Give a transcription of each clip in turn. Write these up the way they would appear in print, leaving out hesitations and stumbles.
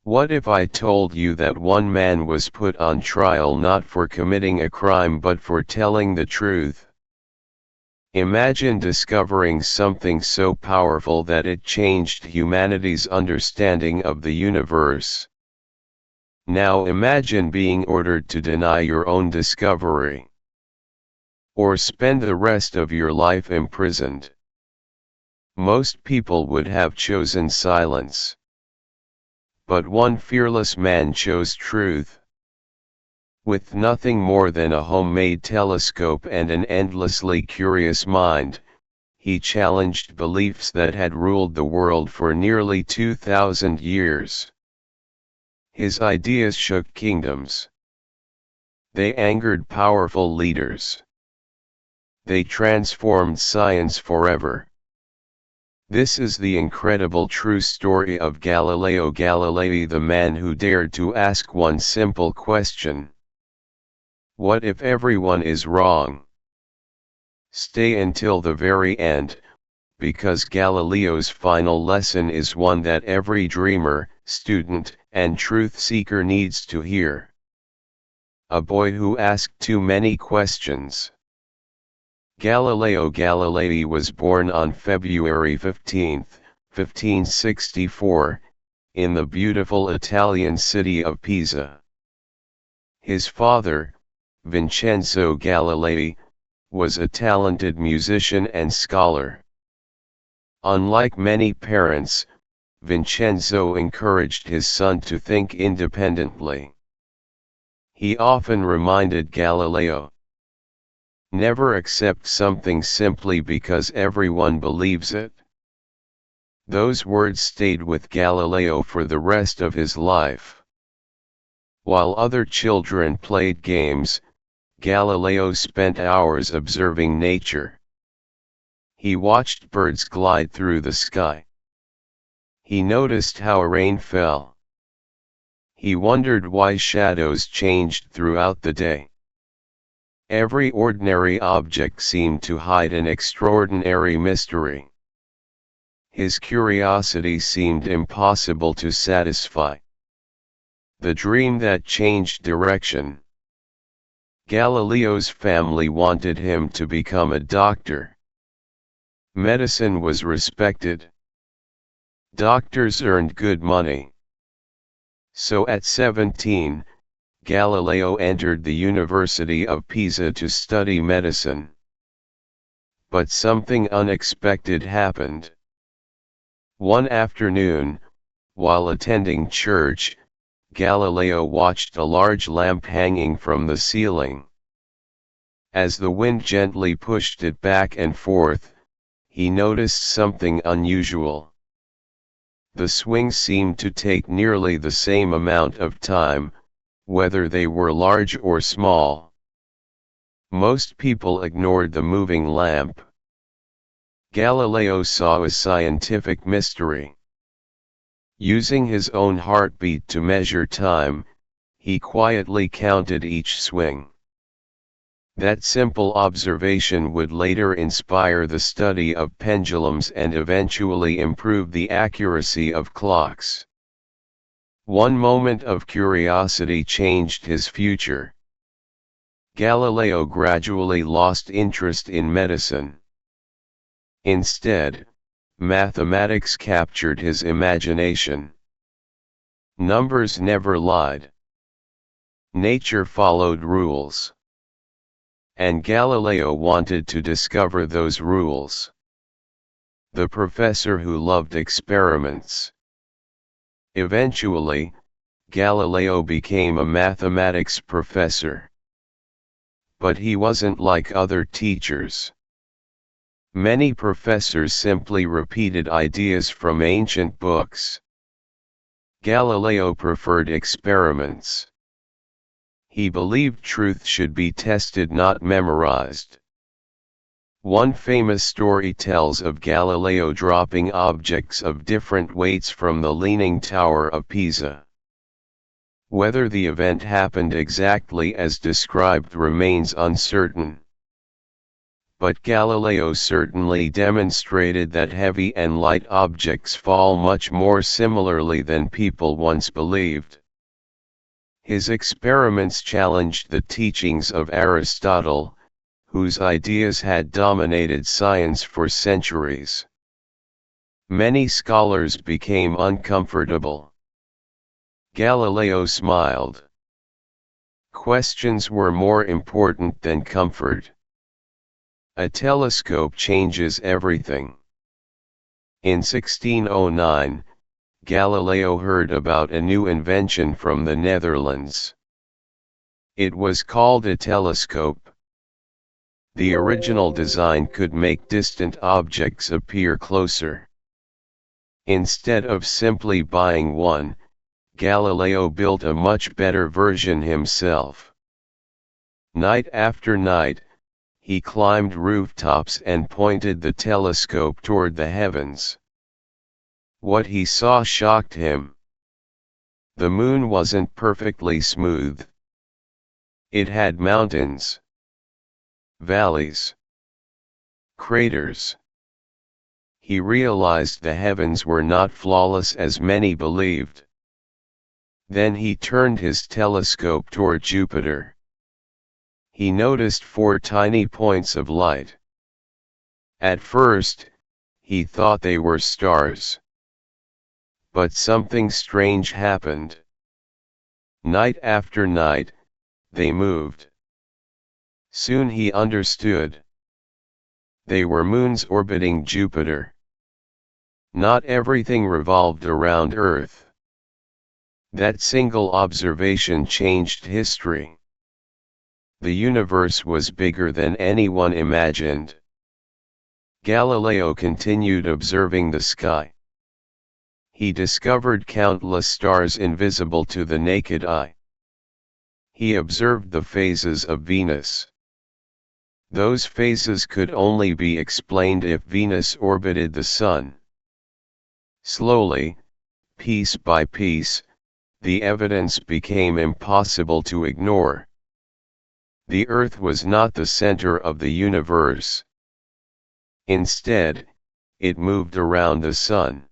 What if I told you that one man was put on trial not for committing a crime but for telling the truth? Imagine discovering something so powerful that it changed humanity's understanding of the universe. Now imagine being ordered to deny your own discovery, or spend the rest of your life imprisoned. Most people would have chosen silence. But one fearless man chose truth. With nothing more than a homemade telescope and an endlessly curious mind, he challenged beliefs that had ruled the world for nearly 2,000 years. His ideas shook kingdoms. They angered powerful leaders. They transformed science forever. This is the incredible true story of Galileo Galilei, the man who dared to ask one simple question. What if everyone is wrong? Stay until the very end, because Galileo's final lesson is one that every dreamer, student, and truth seeker needs to hear. A boy who asked too many questions. Galileo Galilei was born on February 15, 1564, in the beautiful Italian city of Pisa. His father, Vincenzo Galilei, was a talented musician and scholar. Unlike many parents, Vincenzo encouraged his son to think independently. He often reminded Galileo, "Never accept something simply because everyone believes it." Those words stayed with Galileo for the rest of his life. While other children played games, Galileo spent hours observing nature. He watched birds glide through the sky. He noticed how rain fell. He wondered why shadows changed throughout the day. Every ordinary object seemed to hide an extraordinary mystery. His curiosity seemed impossible to satisfy. The dream that changed direction. Galileo's family wanted him to become a doctor. Medicine was respected. Doctors earned good money. So at 17, Galileo entered the University of Pisa to study medicine. But something unexpected happened. One afternoon, while attending church, Galileo watched a large lamp hanging from the ceiling. As the wind gently pushed it back and forth, he noticed something unusual. The swings seemed to take nearly the same amount of time, whether they were large or small. Most people ignored the moving lamp. Galileo saw a scientific mystery. Using his own heartbeat to measure time, he quietly counted each swing. That simple observation would later inspire the study of pendulums and eventually improve the accuracy of clocks. One moment of curiosity changed his future. Galileo gradually lost interest in medicine. Instead, mathematics captured his imagination. Numbers never lied. Nature followed rules. And Galileo wanted to discover those rules. The professor who loved experiments. Eventually, Galileo became a mathematics professor. But he wasn't like other teachers. Many professors simply repeated ideas from ancient books. Galileo preferred experiments. He believed truth should be tested, not memorized. One famous story tells of Galileo dropping objects of different weights from the Leaning Tower of Pisa. Whether the event happened exactly as described remains uncertain. but Galileo certainly demonstrated that heavy and light objects fall much more similarly than people once believed. His experiments challenged the teachings of Aristotle, whose ideas had dominated science for centuries. Many scholars became uncomfortable. Galileo smiled. Questions were more important than comfort. A telescope changes everything. In 1609, Galileo heard about a new invention from the Netherlands. It was called a telescope. The original design could make distant objects appear closer. Instead of simply buying one, Galileo built a much better version himself. Night after night, he climbed rooftops and pointed the telescope toward the heavens. What he saw shocked him. The moon wasn't perfectly smooth. It had mountains, valleys, craters. He realized the heavens were not flawless as many believed. Then he turned his telescope toward Jupiter. He noticed 4 tiny points of light. At first, he thought they were stars. But something strange happened. Night after night, they moved. Soon he understood. They were moons orbiting Jupiter. Not everything revolved around Earth. That single observation changed history. The universe was bigger than anyone imagined. Galileo continued observing the sky. He discovered countless stars invisible to the naked eye. He observed the phases of Venus. Those phases could only be explained if Venus orbited the Sun. Slowly, piece by piece, the evidence became impossible to ignore. The Earth was not the center of the universe. Instead, it moved around the Sun.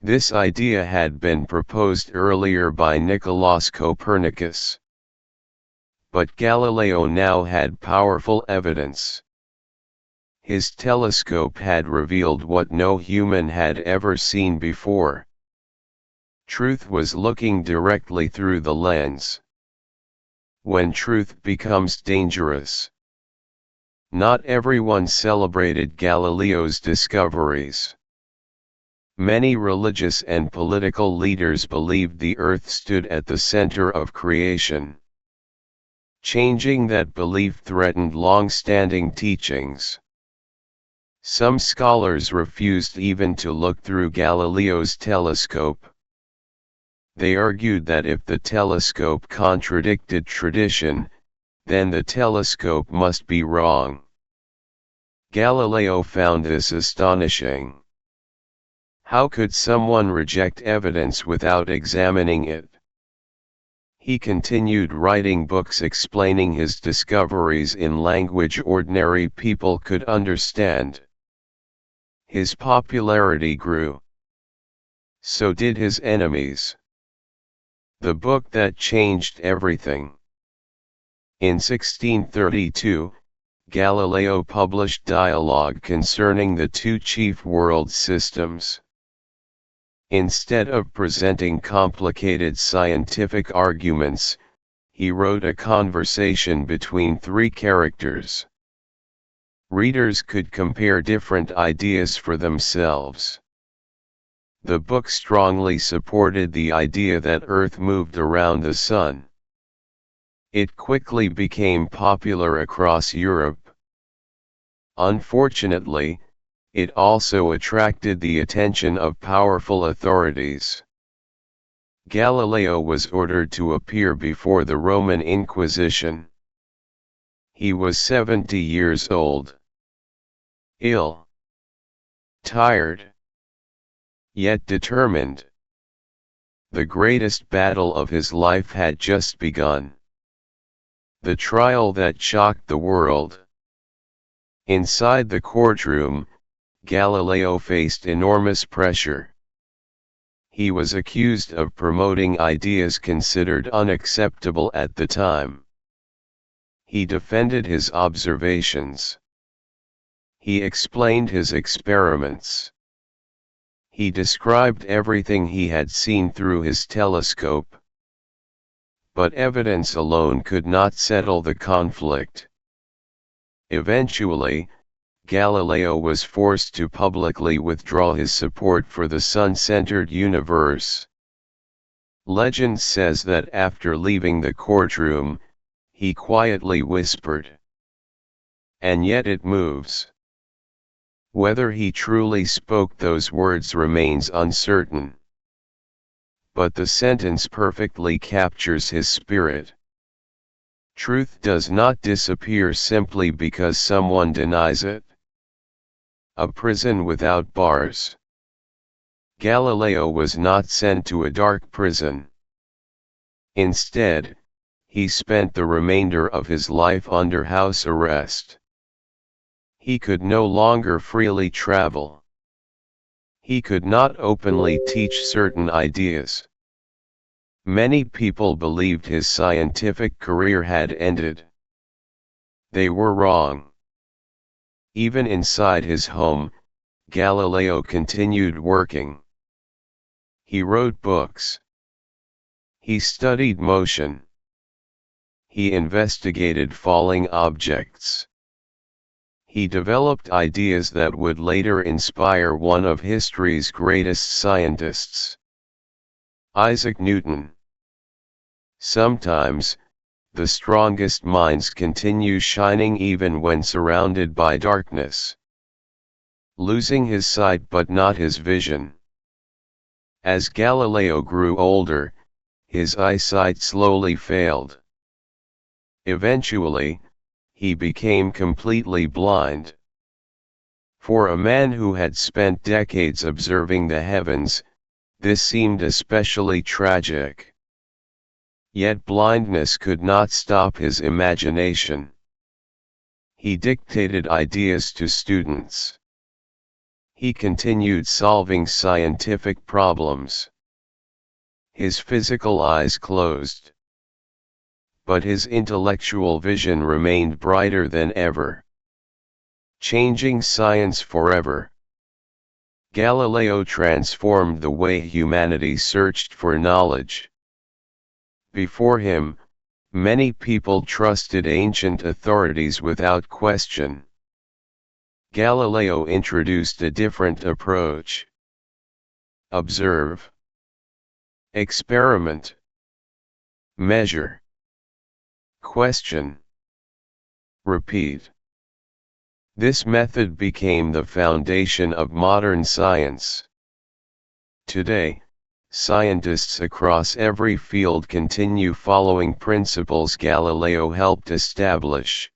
This idea had been proposed earlier by Nicolaus Copernicus. But Galileo now had powerful evidence. His telescope had revealed what no human had ever seen before. Truth was looking directly through the lens. When truth becomes dangerous. Not everyone celebrated Galileo's discoveries. Many religious and political leaders believed the Earth stood at the center of creation. Changing that belief threatened long-standing teachings. Some scholars refused even to look through Galileo's telescope. They argued that if the telescope contradicted tradition, then the telescope must be wrong. Galileo found this astonishing. How could someone reject evidence without examining it? He continued writing books explaining his discoveries in language ordinary people could understand. His popularity grew. So did his enemies. The book that changed everything. In 1632, Galileo published Dialogue concerning the 2 chief world systems. Instead of presenting complicated scientific arguments, he wrote a conversation between 3 characters. Readers could compare different ideas for themselves. The book strongly supported the idea that Earth moved around the Sun. It quickly became popular across Europe. Unfortunately, it also attracted the attention of powerful authorities. Galileo was ordered to appear before the Roman Inquisition. He was 70 years old. Ill. Tired. Yet determined. The greatest battle of his life had just begun. The trial that shocked the world. Inside the courtroom, Galileo faced enormous pressure. He was accused of promoting ideas considered unacceptable at the time. He defended his observations. He explained his experiments. He described everything he had seen through his telescope. But evidence alone could not settle the conflict. Eventually, Galileo was forced to publicly withdraw his support for the sun-centered universe. Legend says that after leaving the courtroom, he quietly whispered, "And yet it moves." Whether he truly spoke those words remains uncertain. But the sentence perfectly captures his spirit. Truth does not disappear simply because someone denies it. A prison without bars. Galileo was not sent to a dark prison. Instead, he spent the remainder of his life under house arrest. He could no longer freely travel. He could not openly teach certain ideas. Many people believed his scientific career had ended. They were wrong. Even inside his home, Galileo continued working. He wrote books. He studied motion. He investigated falling objects. He developed ideas that would later inspire one of history's greatest scientists, Isaac Newton. Sometimes, the strongest minds continue shining even when surrounded by darkness. Losing his sight but not his vision. As Galileo grew older, his eyesight slowly failed. Eventually, he became completely blind. For a man who had spent decades observing the heavens, this seemed especially tragic. Yet blindness could not stop his imagination. He dictated ideas to students. He continued solving scientific problems. His physical eyes closed. But his intellectual vision remained brighter than ever. Changing science forever. Galileo transformed the way humanity searched for knowledge. Before him, many people trusted ancient authorities without question. Galileo introduced a different approach. Observe. Experiment. Measure. Question. Repeat. This method became the foundation of modern science. Today, scientists across every field continue following principles Galileo helped establish.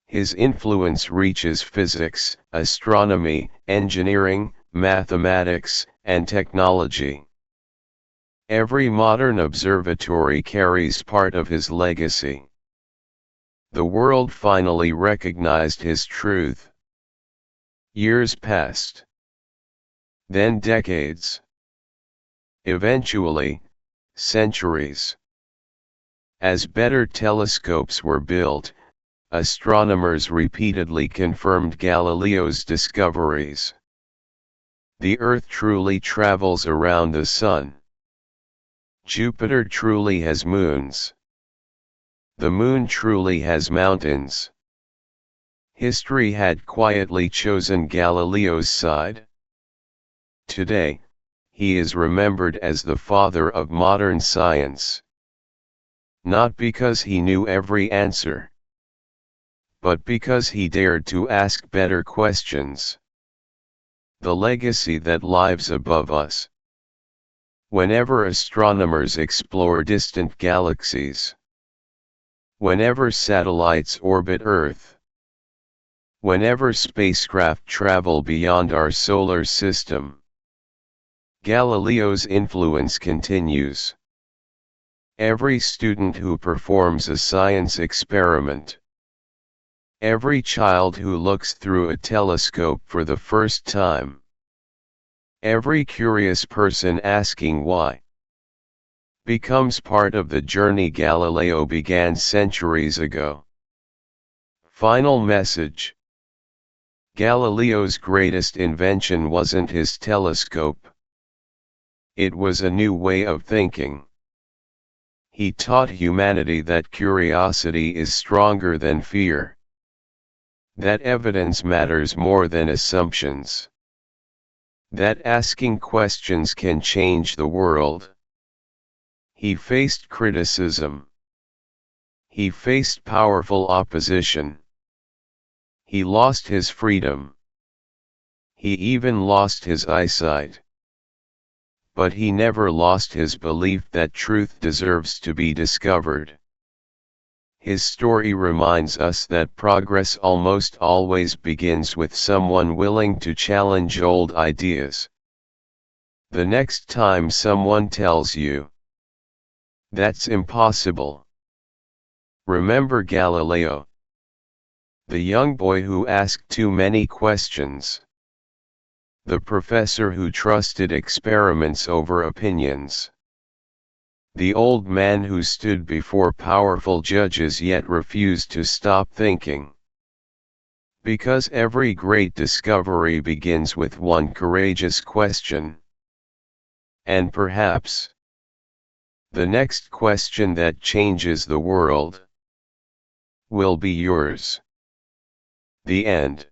His influence reaches physics, astronomy, engineering, mathematics, and technology. Every modern observatory carries part of his legacy. The world finally recognized his truth. Years passed. Then decades. Eventually, centuries. As better telescopes were built, astronomers repeatedly confirmed Galileo's discoveries. The Earth truly travels around the Sun. Jupiter truly has moons. The Moon truly has mountains. History had quietly chosen Galileo's side. Today, he is remembered as the father of modern science. Not because he knew every answer, but because he dared to ask better questions. The legacy that lives above us. Whenever astronomers explore distant galaxies, whenever satellites orbit Earth, whenever spacecraft travel beyond our solar system, Galileo's influence continues. Every student who performs a science experiment, Every child who looks through a telescope for the first time. Every curious person asking why. Becomes part of the journey Galileo began centuries ago. Final message. Galileo's greatest invention wasn't his telescope. It was a new way of thinking. He taught humanity that curiosity is stronger than fear. That evidence matters more than assumptions. That asking questions can change the world. He faced criticism. He faced powerful opposition. He lost his freedom. He even lost his eyesight. But he never lost his belief that truth deserves to be discovered. His story reminds us that progress almost always begins with someone willing to challenge old ideas. The next time someone tells you, "That's impossible," remember Galileo, the young boy who asked too many questions. The professor who trusted experiments over opinions. The old man who stood before powerful judges yet refused to stop thinking. Because every great discovery begins with one courageous question. And perhaps, the next question that changes the world will be yours. The end.